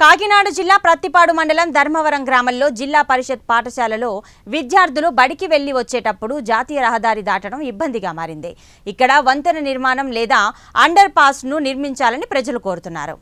కాకినాడ జిల్లా ప్రత్తిపాడు మండలం ధర్మవరం గ్రామంలో జిల్లా పరిషత్ పాఠశాలలో విద్యార్థులు బడికి వెళ్లి వచ్చేటప్పుడు జాతీయ రహదారి దాటడం ఇబ్బందిగా మారింది. ఇక్కడ వంతెన నిర్మాణం లేదా అండర్ పాస్ ను నిర్మించాలని ప్రజలు కోరుతున్నారు.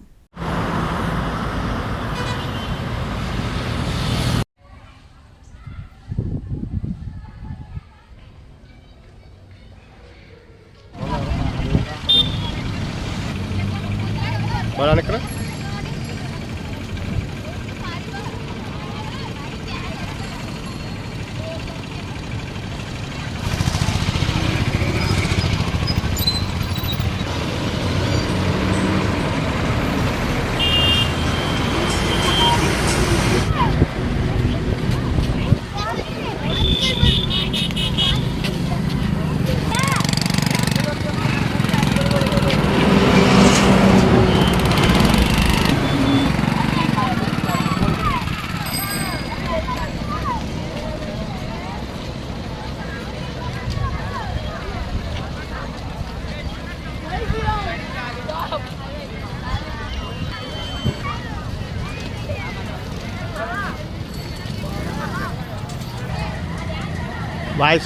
Vai.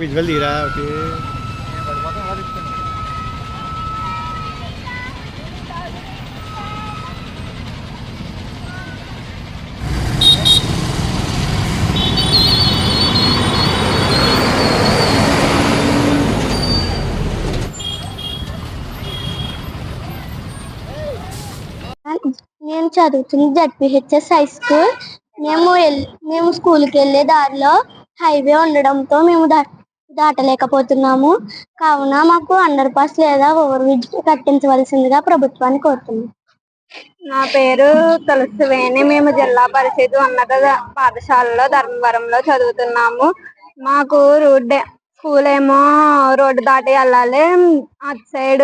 विजुअल दे रहा है ओके నేను చదువుతున్న జడ్పీహెచ్ఎస్ హై స్కూల్. మేము స్కూల్కి వెళ్ళే దారిలో హైవే ఉండడంతో మేము దాటలేకపోతున్నాము. కావున మాకు అండర్ పాస్ లేదా ఓవర్ బ్రిడ్జ్ కట్టించవలసిందిగా ప్రభుత్వాన్ని కోరుతున్నాం. నా పేరు తులసివేణి. మేము జిల్లా పరిషత్ ఉన్నత పాఠశాలలో ధర్మవరంలో చదువుతున్నాము. మాకు స్కూల్ ఏమో రోడ్డు దాటి వెళ్ళాలి. అటు సైడ్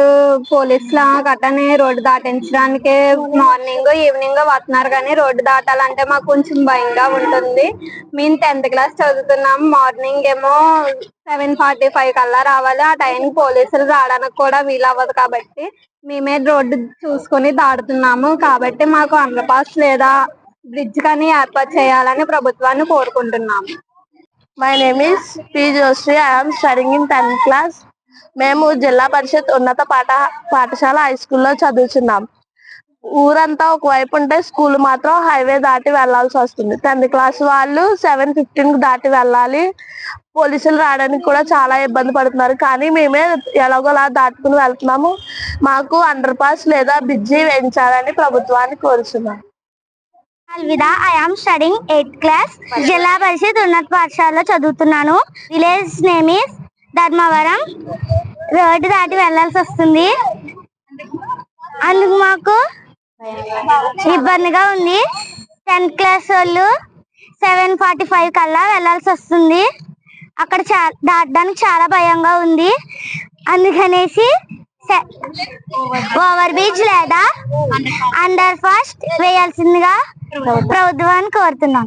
పోలీసులు గట్టని రోడ్డు దాటించడానికి మార్నింగ్ ఈవినింగ్ వస్తున్నారు, కానీ రోడ్డు దాటాలంటే మాకు కొంచెం భయంగా ఉంటుంది. మేము 10th క్లాస్ చదువుతున్నాము. మార్నింగ్ ఏమో 7:45 కల్లా రావాలి. ఆ టైంకి పోలీసులు రావడానికి కూడా వీలవ్వదు, కాబట్టి మేమే రోడ్డు చూసుకొని దాటుతున్నాము. కాబట్టి మాకు అండర్ పాస్ లేదా బ్రిడ్జ్ కానీ ఏర్పాటు చేయాలని ప్రభుత్వాన్ని కోరుకుంటున్నాము. My name is P. Joshi. I am studying in 10th class. మేము జిల్లా పరిషత్ ఉన్నత పాఠశాల హై స్కూల్లో చదువుతున్నాం. ఊరంతా ఒకవైపు ఉంటే స్కూల్ మాత్రం హైవే దాటి వెళ్లాల్సి వస్తుంది. 10th క్లాస్ వాళ్ళు 7:15 దాటి వెళ్ళాలి. పోలీసులు రావడానికి కూడా చాలా ఇబ్బంది పడుతున్నారు, కానీ మేమే ఎలాగోలా దాటుకుని వెళ్తున్నాము. మాకు అండర్ పాస్ లేదా బ్రిడ్జి వేయించాలని ప్రభుత్వాన్ని కోరుతున్నాం. అల్విదా. I am studying 8th class. Zilla Parishad ఉన్నత పాఠశాలలో చదువుతున్నాను. Village name is Dharmavaram. Road దాటి వెళ్లాల్సి వస్తుంది, అందుకు మాకు ఇబ్బందిగా ఉంది. 10th క్లాస్ వాళ్ళు 7:45 కల్లా వెళ్లాల్సి వస్తుంది. అక్కడ దాటడానికి చాలా భయంగా ఉంది. అందుకనేసి ఓవర్ బ్రిడ్జ్ లేదా అండర్ పాస్ వేయాల్సిందిగా ప్రభుత్వాన్ని కోరుతున్నాం.